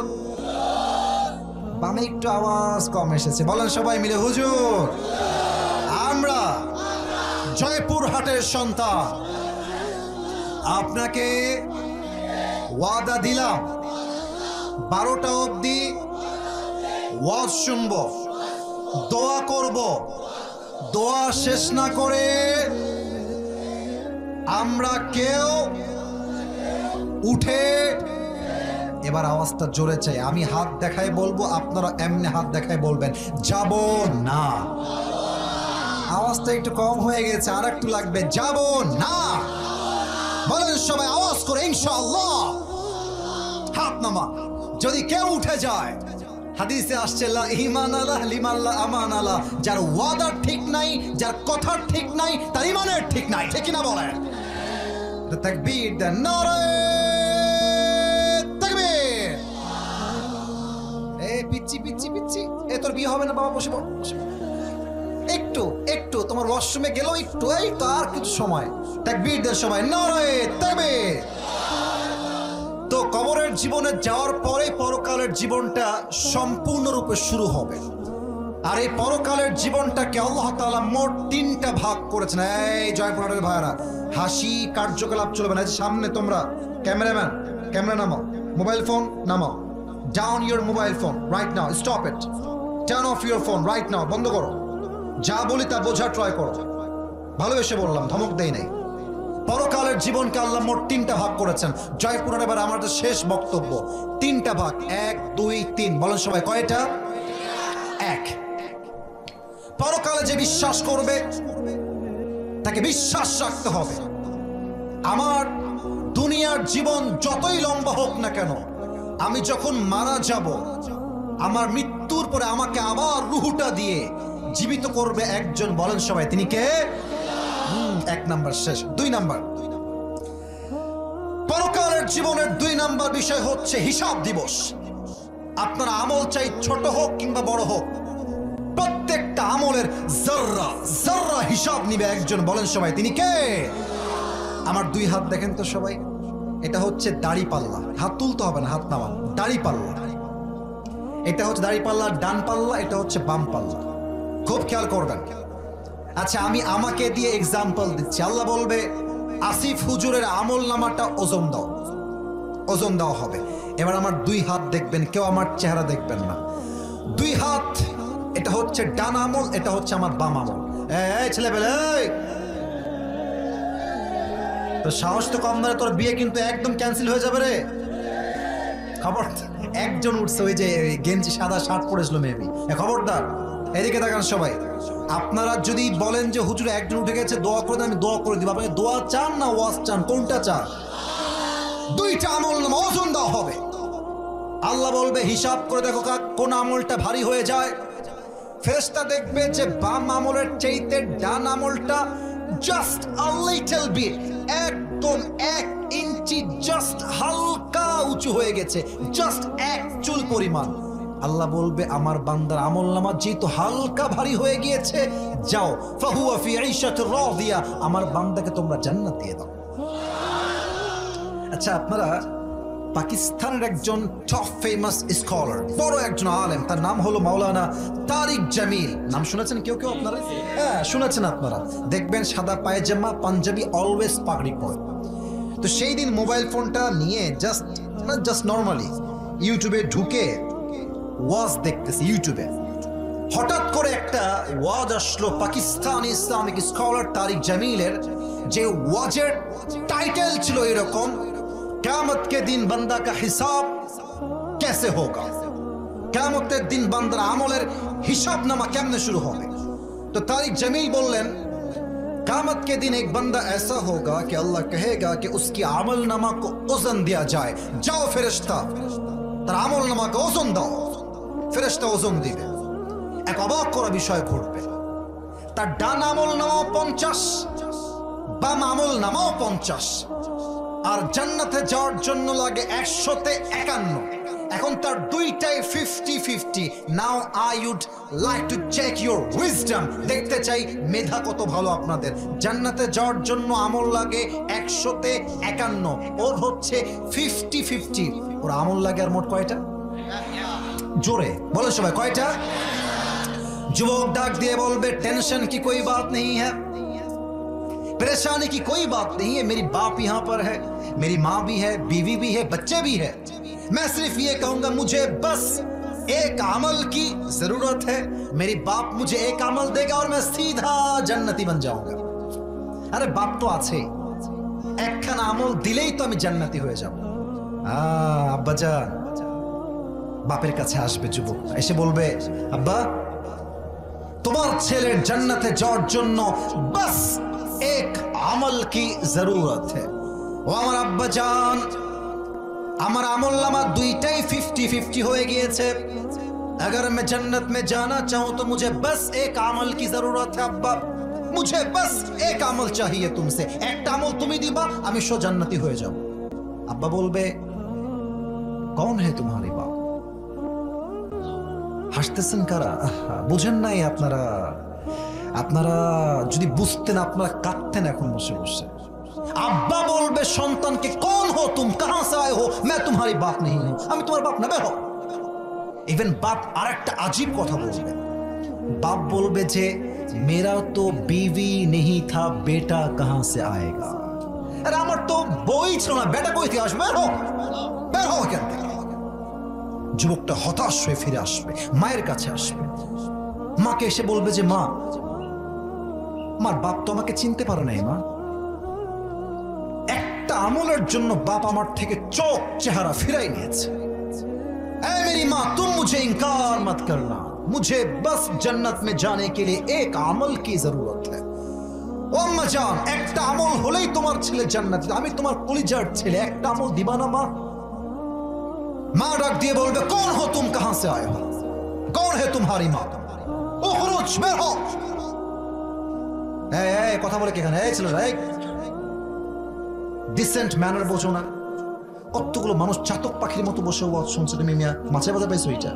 বামে একটু আওয়াজ কম এসেছে, বলেন সবাই মিলে হুজুর। আমরা জয়পুরহাটের সন্তান, আপনাকে ওয়াদা দিলাম 12টা অবধি ওয়াজ শুনব, দোয়া করব, দোয়া শেষ না করে আমরা কেউ উঠে এবার আওয়াজটা জোরে চাই। আমি হাত দেখাই বলবো, আপনারা এমনি হাত দেখাই বলবেন যাব না। আওয়াজটা একটু কম হয়ে গেছে, আর একটু লাগবে। যাব না বলেন সবাই আওয়াজ করে ইনশাআল্লাহ। হাত নামা। যদি কেউ উঠে যায়, হাদিসে আসছে লা ঈমান আলাহ লিমান লা আমান আলাহ, যার ওয়াদার ঠিক নাই, যার কথার ঠিক নাই, তার ঈমানের ঠিক নাই। ঠিক কি না বলেন? তাকবীর দেন, নারে তাকবীর। এই পিচ্চি পিচ্চি পিচ্চি, এ তোর বিয়ে হবে না বাবা, বসে পড়। একটু একটু তোমার ওয়াশরুমে গেল একটু, এই তো আর কিছু সময়। তাকবীর দেন সবাই, নারে তাকবীর। তো কবরের জীবনে যাওয়ার পরে পরকালের জীবনটা সম্পূর্ণরূপে শুরু হবে। আর এই পরকালের জীবনটাকে আল্লাহ তাআলা মোট 3টা ভাগ করেছেন। এই জয়পুরের ভাইরা, হাসি কার্যকলাপ চলবে না। সামনে তোমরা ক্যামেরাম্যান, ক্যামেরা নামাও, মোবাইল ফোন নামাও। Down your mobile phone right now, stop it, turn off your phone right now, বন্ধ করো। যা বলি তা বোঝার ট্রাই করো। ভালোবেসে বললাম, ধমক দেই নাই। পরকালের জীবনকে আল্লাহ মোট 3টা ভাগ করেছেন। জয়পুরের এবার আমাদের শেষ বক্তব্য। 3টা ভাগ, 1 2 3। বলেন সবাই কয়টা? 1। পরকালে যে বিশ্বাস করবে তাকে বিশ্বাস রাখতে হবে, আমার দুনিয়ার জীবন যতই লম্বা হোক না কেন, আমি যখন মারা যাব, আমার মৃত্যুর পরে আমাকে আবার রুহুটা দিয়ে জীবিত করবে একজন। বলেন সবাই তিনি কে? 1 নাম্বার শেষ। 2 নাম্বার, পরকালের জীবনের 2 নাম্বার বিষয় হচ্ছে হিসাব দিবস। আপনার আমল চাই ছোট হোক কিংবা বড় হোক, প্রত্যেকটা আমলের জাররা জাররা হিসাব নিবে একজন। বলেন সবাই তিনি কে? আমার 2 হাত দেখেন তো সবাই, এটা হচ্ছে দাড়ি পাল্লা। হাত তুলতে হবে না, হাত নামান। দাড়ি পাল্লা, এটা হচ্ছে দাড়ি পাল্লার ডান পাল্লা, এটা হচ্ছে বাম পাল্লা। খুব খেয়াল করবেন। আচ্ছা, আমি আমাকে দিয়ে এক্সাম্পল দিচ্ছি। আল্লাহ বলবে আসিফ হুজুরের আমল নামাটা ওজন দাও, ওজন দেওয়া হবে। এবার আমার 2 হাত দেখবেন, কেউ আমার চেহারা দেখবেন না। 2 হাত, এটা হচ্ছে ডান আমল, এটা হচ্ছে আমার বাম আমল। এই ছেলেবেলে, তো সাহস তো কম ধরে, তোর বিয়ে কিন্তু একদম ক্যান্সেল হয়ে যাবে রে। খবর, একজন উঠছে, ওই যে গেঞ্জি সাদা শার্ট পরেছিল মেবি। খবরদার, এদিকে তাকান সবাই। আপনারা যদি বলেন যে হুজুর একজন উঠে গেছে, দোয়া করে দেন, আমি দোয়া করে দিব। আপনি দোয়া চান না ওয়াজ চান? কোনটা চান? 2টা আমল নামা ওজন দেওয়া হবে। আল্লাহ বলবে হিসাব করে দেখো কোন আমলটা ভারী হয়ে যায়। ফেরেশতা দেখবে যে বাম আমলের চাইতে ডান আমলটা জাস্ট আ লিটল বিট, একদম 1 ইঞ্চি জাস্ট হালকা উঁচু হয়ে গেছে, জাস্ট 1 চুল পরিমাণ। আল্লাহ বলবে আমার বান্দার আমল নামা যেহেতু হালকা ভারী হয়ে গিয়েছে, যাও ফাহুয়া ফি আইশাতির রাদিয়া, আমার বান্দাকে তোমরা জান্নাত দিয়ে দাও। আচ্ছা, আপনারা পাকিস্তানের একজন টপ ফেমাস স্কলার, বড় একজন আলেম, তার নাম হলো মাওলানা তারিক জামিল। নাম শুনেছেন কেউ কেউ আপনারা? হ্যাঁ শুনেছেন আপনারা। দেখবেন সাদা পায়জামা, পাঞ্জাবি, অলওয়েজ পাগড়ি পরে। তো সেই দিন মোবাইল ফোনটা নিয়ে জাস্ট নর্মালি ইউটিউবে ঢুকে ওয়াজ দেখতেছি। ইউটিউবে হঠাৎ করে একটা ওয়াজ আসলো পাকিস্তানি ইসলামিক স্কলার তারিক জামিলের, যে ওয়াজের টাইটেল ছিল এরকম, কিয়ামত के दिन बंदा का हिसाब कैसे होगा। কিয়ামতের দিন বান্দার আমলের হিসাব নামা কেমনে শুরু হবে। তো तारिक जमील बोलें, कियामत के दिन एक बंदा ऐसा होगा कि अल्लाह कहेगा कि उसकी अमल नामा को ओजन दिया जाए, जाओ फरिश्ता तार আমল নামাকে ওজন দাও। ফেরেশতা ওজন দিবে। এক অবাক করা বিষয় ঘটবে, তার ডান আমল নামাও 50, বাম আমল নামাও 50, আর জান্নাতে যাওয়ার জন্য লাগে 151। এখন তার 2টাই 50-50। Now I would like to check your wisdom. দেখতে চাই মেধা কত ভালো আপনাদের। জান্নাতে যাওয়ার জন্য আমল লাগে 151, ওর হচ্ছে 50-50। ওর আমল লাগে আর মোট কয়টা? জোরে বলে সবাই কয়টা? যুবক ডাক দিয়ে বলবে टेंशन की कोई बात नहीं है, परेशानी की कोई बात नहीं है, मेरी बाप यहाँ पर है, मेरी माँ भी है, बीवी भी है, बच्चे भी है। मैं सिर्फ ये कहूंगा मुझे बस एक अमल की जरूरत है, मेरी बाप मुझे एक अमल देगा और मैं सीधा जन्नती बन जाऊंगा। अरे बाप तो আছে, একখানা আমল দিলেই তো আমি জান্নাতি হয়ে যাব। আব্বাজান বাপের কাছে আসবে যুবক, এসে বলবে আব্বা তোমার ছেলের জান্নাতে যাওয়ার জন্য বাস এক আমল কি জরুরত है। ও আমার আব্বা জান, আমার আমল নামা দুইটাই 50-50 হয়ে গিয়েছে। अगर मैं जन्नत में जाना चाहूं तो मुझे बस एक अमल की जरूरत है अब्बा, मुझे बस एक अमल चाहिए तुमसे, एक अमल तुम ही दिबा আমি সো জান্নাতি হয়ে যাব। আব্বা বলবে कौन है तुम्हारे बाप? হাসতেছেন কারা? বুঝেন নাই আপনারা? আপনারা যদি বুঝতেন আপনারা কাঁদতেন এখন বসে বসে। আব্বা বলবে সন্তানকে कौन हो तुम, कहां से आए हो? मैं तुम्हारी बाप नहीं हूं, আমি তোমার বাপ না, বের হও। इवन बाप আরেকটা আজীব কথা বলবে, बाप बोलबे जे मेरा तो बीवी नहीं था, बेटा कहां से आएगा। अरे আমার তো বই ছিল না, বেটা কই থেকে আসবে? বের হও এখান থেকে। যুবকটা হতাশ হয়ে ফিরে আসবে, মায়ের কাছে আসবে, মাকে এসে বলবে যে মা, আমার বাপ তো আমাকে চিনতে পারে নাই মা, একটা আমলের জন্য বাপ আমার থেকে চোখ চেহারা ফিরাই নিয়েছে। ऐ मेरी माँ तुम मुझे इनकार मत करना, मुझे बस जन्नत में जाने के लिए एक अमल की जरूरत है। ও আম্মা জান, একটা আমল হলেই তোমার ছেলে জান্নাতে, আমি তোমার কলিজার ছেলে, একটা আমল দিবা না মা? মা ডাক দিয়ে বলবে कौन हो तुम, कहां से आए हो, कौन है तुम्हारी माँ, उखरुज বের হও। এই কথা বলে কি এখানে? এই ছেলেরা, এই ডিসেন্ট ম্যানার বোঝো না? কতগুলো মানুষ চাতক পাখির মতো বসে ওয়াজ শুনছে, তুমি মিয়া মাছের বাজার পাইছো? এটা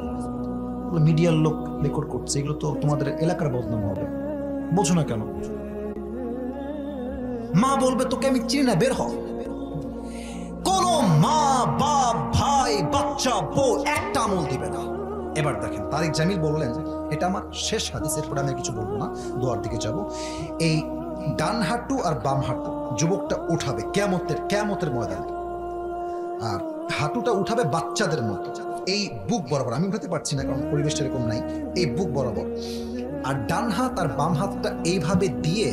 মিডিয়ার লোক রেকর্ড করছে, এগুলো তো তোমাদের এলাকার বদনাম হবে, বোঝো না কেন? মা বলবে তোকে আমি চিনি না, বের হ। কোন মা বাপ ভাই বাচ্চা বউ একটা আমল দিবে না। এবার দেখেন তারিক জামিল বললেন, এটা আমার শেষ হাদিস, এরপরে আমি কিছু বলবো না, দোয়ার দিকে যাব। এই ডান হাঁটু আর বাম হাঁটু যুবকটা উঠাবে কিয়ামতের ময়দানে, আর হাঁটুটা উঠাবে বাচ্চাদের মতো এই বুক বরাবর, আমি উঠাতে পারছি না কারণ পরিবেশটা এরকম নাই, এই বুক বরাবর। আর ডান হাত আর বাম হাতটা এইভাবে দিয়ে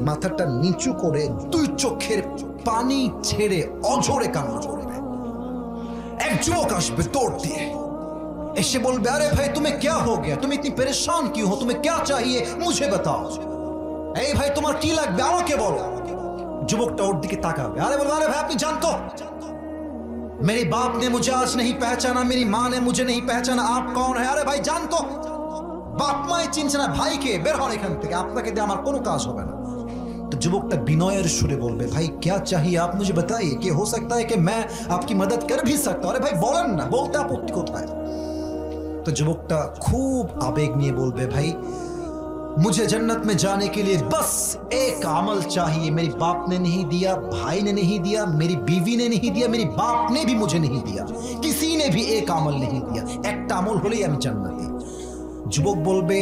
মাথাটা নিচু করে দুই চোখের পানি ছেড়ে অঝরে কান্না করবে। এক যুবক আসবে দৌড় দিয়ে, এসে বলবে আরে ভাই तुम्हें क्या हो गया, तुम इतनी परेशान क्यों हो, तुम्हें क्या चाहिए मुझे बताओ। এই ভাই তোমার কি লাগবে আমাকে বলো। যুবকটা ওর দিকে তাকাবে, আরে বলবে আরে ভাই আপনি জানতো मेरे बाप ने मुझे आज नहीं पहचाना, मेरी माँ ने मुझे नहीं पहचाना, आप कौन है? अरे भाई जान तो, बाप माए चिनছে না, भाई के বের হন এখান থেকে, আপনাকে দিয়ে আমার কোনো কাজ হবে না। तो যুবকটা বিনয়ের সুরে বলবে ভাই क्या चाहिए आप मुझे बताइए, कि हो सकता है कि मैं आपकी मदद कर भी सकता हूं। अरे भाई বলেন না, বলতে আপত্তি কোথায়? तो যুবকটা খুব আবেগ নিয়ে বলবে ভাই मुझे जन्नत में जाने के लिए बस एक अमल चाहिए, मेरी बाप ने नहीं दिया, भाई ने नहीं दिया, मेरी बीवी ने नहीं दिया, मेरी बाप ने भी मुझे नहीं दिया, किसी ने भी एक अमल नहीं दिया, एक अमल होले আমি জান্নাতি। যুবক বলবে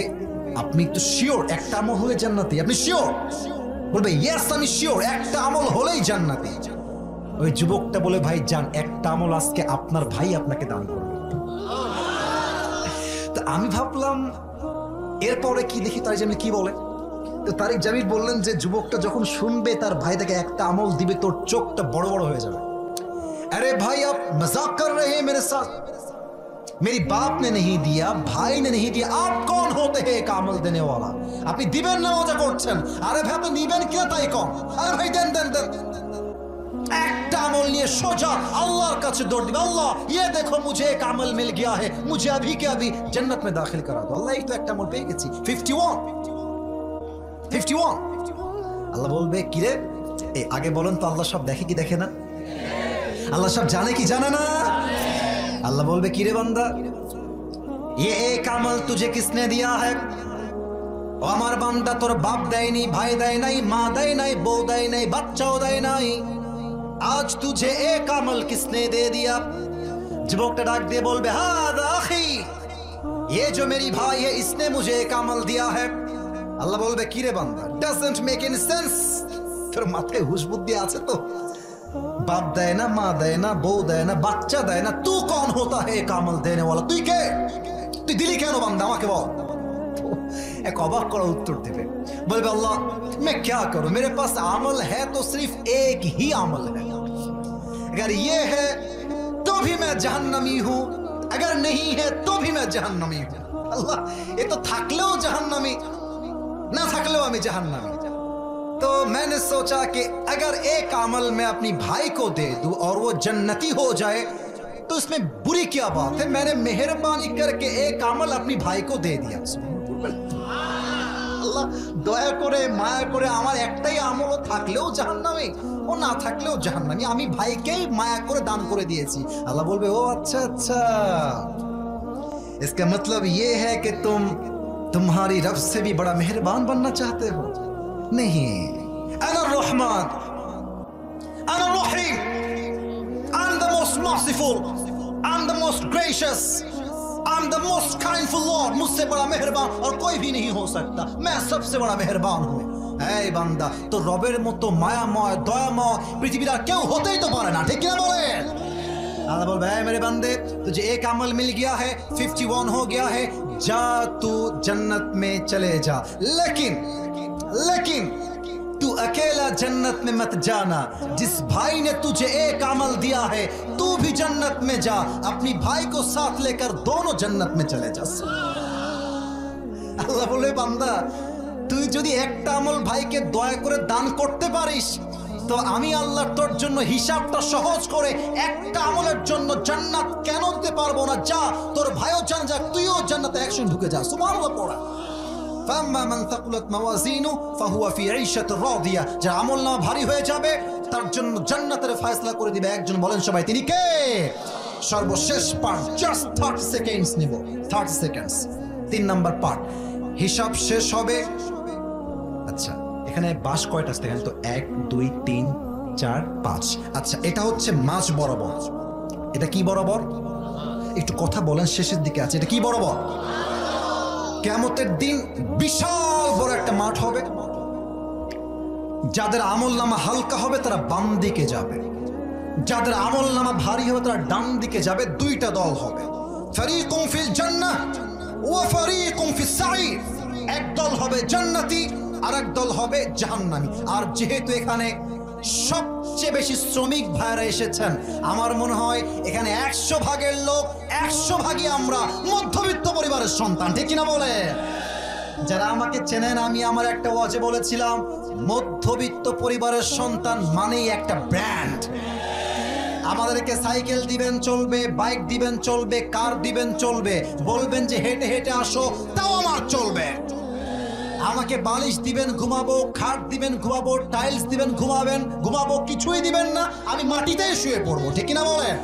আপনি তো শিওর একটা আমল হলে জান্নাতি? আপনি শিওর? বলবে ইয়েস আমি শিওর, একটা আমল হলেই জান্নাতি। ওই যুবকটা বলে ভাই যান, একটা আমল আজকে আপনার ভাই আপনাকে দান করবে। তো আমি ভাবলাম এরপরে কি দেখি তারিক জামিল কি বলে। তো তারিক জামিল বললেন যে যুবকটা যখন শুনবে তার ভাই তাকে একটা আমল দিবে, তোর চোখটা বড় বড় হয়ে যাবে। अरे भाई आप मजाक कर रहे हैं मेरे साथ, मेरी बाप ने नहीं दिया, भाई ने नहीं दिया, आप कौन होते हैं एक আমল देने वाला? আপনি দিবেন না মজা করছেন? আরে ভাই আপনি দিবেন কিনা তাই কম। আরে ভাই দেন দেন দেন। একটা আমল নিয়ে সোজা আল্লাহর কাছে দৌড় দিবে, আল্লাহ ये देखो मुझे एक अमल मिल गया है, मुझे अभी के अभी जन्नत में दाखिल करा दो। আল্লাহ এই তো একটা আমল পেয়ে গেছি, 51 আল্লাহ বলবে কি রে এই আগে বলেন তো আল্লাহ সব দেখে কি দেখে না? আল্লাহ সব জানে কি জানে না? আল্লাহ বলবে কি রে বান্দা ये एक अमल तुझे किसने दिया है? ও আমার বান্দা তোর বাপ দেয়নি, ভাই দেয় নাই, মা দেয় নাই, বউ দেয় নাই, বাচ্চাও দেয় নাই, आज तुझे एक अमल किसने दे दिया? যুবকটা ডাক দিয়ে বলবে হাদা আখি, ये जो मेरी भाई है इसने मुझे एक अमल दिया है। আল্লাহ বলবে কি রে বান্দা doesn't make any sense, তোর মাথায় হুশ বুদ্ধি আছে তো? বাপ দেয় না, মা দেয় না, বউ দেয় না, বাচ্চা দেয় না, तू कौन होता है एक अमल देने वाला? তুই কে? তুই দিলি কেন বান্দা আমাকে বল। एक अबाक करा उत्तर देवे, बोले अल्लाह मैं क्या करूं, मेरे पास अमल है तो सिर्फ एक ही अमल है, अगर ये है तो भी मैं जहन्नमी हूं, अगर नहीं है तो भी मैं जहन्नमी हूं। अल्लाह ये तो থাকলেও जहन्नमी ना থাকলেও আমি जहन्नमी। तो मैंने सोचा कि अगर एक अमल मैं अपनी भाई को दे दूं और वो जन्नती हो जाए तो इसमें बुरी क्या बात है। मैंने मेहरबानी करके एक अमल अपनी भाई को दे दिया। আল্লাহ দয়া করে মায়া করে আমার একটাই আমল থাকলেও জাহান্নামী ও না থাকলেও জাহান্নামী আমি ভাইকেই মায়া করে দান করে দিয়েছি। আল্লাহ বলবে ও अच्छा अच्छा इसका मतलब ये है कि तुम तुम्हारी रब से भी बड़ा मेहरबान बनना चाहते हो। नहीं अना रहमान अना रहीम I am the most merciful I am the most gracious I am the most kindful lord. मुझसे बड़ा मेहरबान और कोई भी नहीं हो सकता। मैं सबसे बड़ा मेहरबान हूं। এই বান্দা তো রবের মতো মায়াময় দয়াময় পৃথিবীর আর কেউ হতেই তো পারে না, ঠিক কিনা বলেন? আল্লাহ বলবে এই मेरे बंदे तुझे एक अमल मिल गया है 51 हो गया है जा तू जन्नत में चले जा लेकिन तू अकेला जन्नत में मत जाना। जिस भाई ने तुझे एक अमल दिया है तू भी जन्नत में जा। अपनी भाई को साथ लेकर दोनों जन्नत में चले जा। আল্লাহ বলে বান্দা তুই যদি একটা আমল ভাইকে দয়া করে দান করতে পারিস তো আমি আল্লাহ তোর জন্য হিসাবটা সহজ করে একটা আমলের জন্য জান্নাত কেন দিতে পারবো না। যা তোর ভাইও জান যাক তুইও জান্নাতে একসঙ্গে ঢুকে যা। সুবহানাল্লাহ পড়া فأما من ثقلت موازينه فهو في عيشة راضية। যার আমলনামা ভারী হয়ে যাবে তার জন্য জান্নাতের ফয়সালা করে দিবে একজন। বলেন সবাই তিনি কে? সর্বশেষ পার্ট জাস্ট 30 সেকেন্ডস নিব 30 সেকেন্ডস 3 নাম্বার পার্ট হিসাব শেষ হবে। আচ্ছা এখানে বাস কয়টা আছে দেখেন তো 1 2 3 4 5। আচ্ছা এটা হচ্ছে মাঝ বরাবর। এটা কি বরাবর একটু কথা বলেন শেষের দিকে আছে। এটা কি বরাবর? কিয়ামতের দিন বিশাল বড় একটা মাঠ হবে। যাদের আমলনামা হালকা হবে তারা বাম দিকে যাবে, যাদের আমলনামা ভারী হবে তারা ডান দিকে যাবে। দুইটা দল হবে ফারিকুম ফিল জান্নাহ ওয়া ফারিকুম ফিস সাঈর। এক দল হবে জান্নাতি আর এক দল হবে জাহান্নামী। আর যেহেতু এখানে সবচেয়ে বেশি শ্রমিক ভাইরা এসেছেন আমার মনে হয় এখানে 100 ভাগের লোক 100 ভাগই আমরা মধ্যবিত্ত পরিবারের সন্তান, ঠিক কিনা বলে? যারা আমাকে চেনেন আমি আমার একটা ওয়াজে বলেছিলাম মধ্যবিত্ত পরিবারের সন্তান মানেই একটা ব্র্যান্ড। আমাদেরকে সাইকেল দিবেন চলবে, বাইক দিবেন চলবে, কার দিবেন চলবে, বলবেন যে হেঁটে হেঁটে আসো তাও আমার চলবে। আমাকে বালিশ দিবেন ঘুমাবো, খাট দিবেন ঘুমাবো, টাইলস দিবেন ঘুমাবো, কিছুই দিবেন না আমি মাটিতেই শুয়ে পড়বো, ঠিক কিনা বলেন?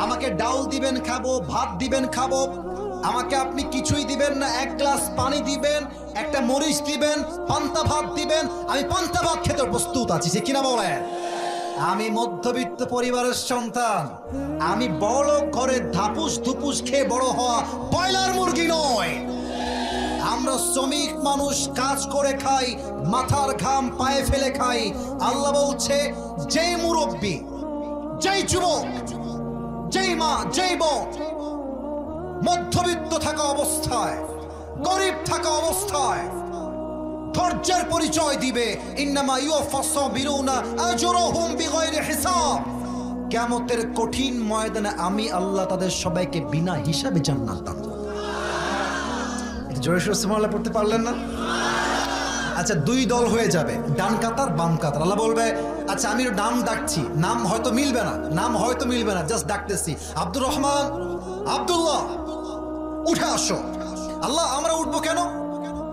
আমাকে ডাউল দিবেন খাবো, ভাত দিবেন খাবো। আমাকে আপনি কিছুই দিবেন না, এক গ্লাস পানি দিবেন, একটা মরিচ দিবেন, পান্তা ভাত দিবেন, আমি পান্তা ভাত খেতে প্রস্তুত আছি, ঠিক কিনা বলেন? আমি মধ্যবিত্ত পরিবারের সন্তান। আমি বড় ঘরে ধাপুস ধুপুস খেয়ে বড় হওয়া ব্রয়লার মুরগি নয়। আমরা শ্রমিক মানুষ, কাজ করে খাই, মাথার ঘাম পায়ে ফেলে খাই। আল্লাহ বলছে যেই মুরব্বী, যেই যুবক, যেই মা, যেই বোন মধ্যবিত্ত থাকা অবস্থায়, গরিব থাকা অবস্থায় ধৈর্যের পরিচয় দিবে, ইন্নামা ইউওয়াফাস সাবিরুনা আজরুহুম বিগাইরি হিসাব। কিয়ামতের কঠিন ময়দানে আমি আল্লাহ তাদের সবাইকে বিনা হিসাবে জান্নাত দান করব। জোরে সোরে সুবহানাল্লাহ পড়তে পারলেন না? আচ্ছা দুই দল হয়ে যাবে, ডান কাতার বাম কাতার। আল্লাহ বলবে আচ্ছা আমি নাম ডাকছি, নাম হয়তো মিলবে না, জাস্ট ডাকতেছি আব্দুর রহমান, আব্দুল্লাহ উঠে আসো। আল্লাহ আমরা উঠবো কেন?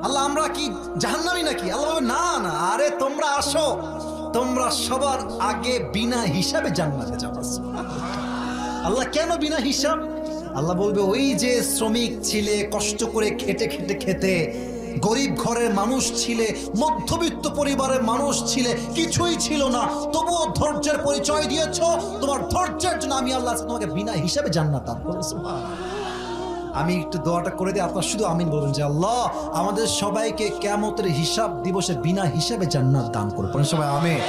আল্লাহ আমরা কি জাহান্নামী নাকি? আল্লাহ বলবে না না, আরে তোমরা আসো, তোমরা সবার আগে বিনা হিসাবে জান্নাতে যাবে। আল্লাহ কেন বিনা হিসাব? আল্লাহ বলবে ওই যে শ্রমিক ছিলে, কষ্ট করে খেতে গরিব ঘরের মানুষ ছিলে, মধ্যবিত্ত পরিবারের মানুষ ছিলে, কিছুই ছিল না, তবুও ধৈর্যের পরিচয় দিয়েছ। তোমার ধৈর্যের জন্য আমি আল্লাহ তোমাকে বিনা হিসাবে জান্নাত দান করেছি। আমি একটু দোয়াটা করে দিই, আপনারা শুধু আমিন বলবেন যে আল্লাহ আমাদের সবাইকে কিয়ামতের হিসাব দিবসে বিনা হিসাবে জান্নাত দান করুন। সবাই আমিন।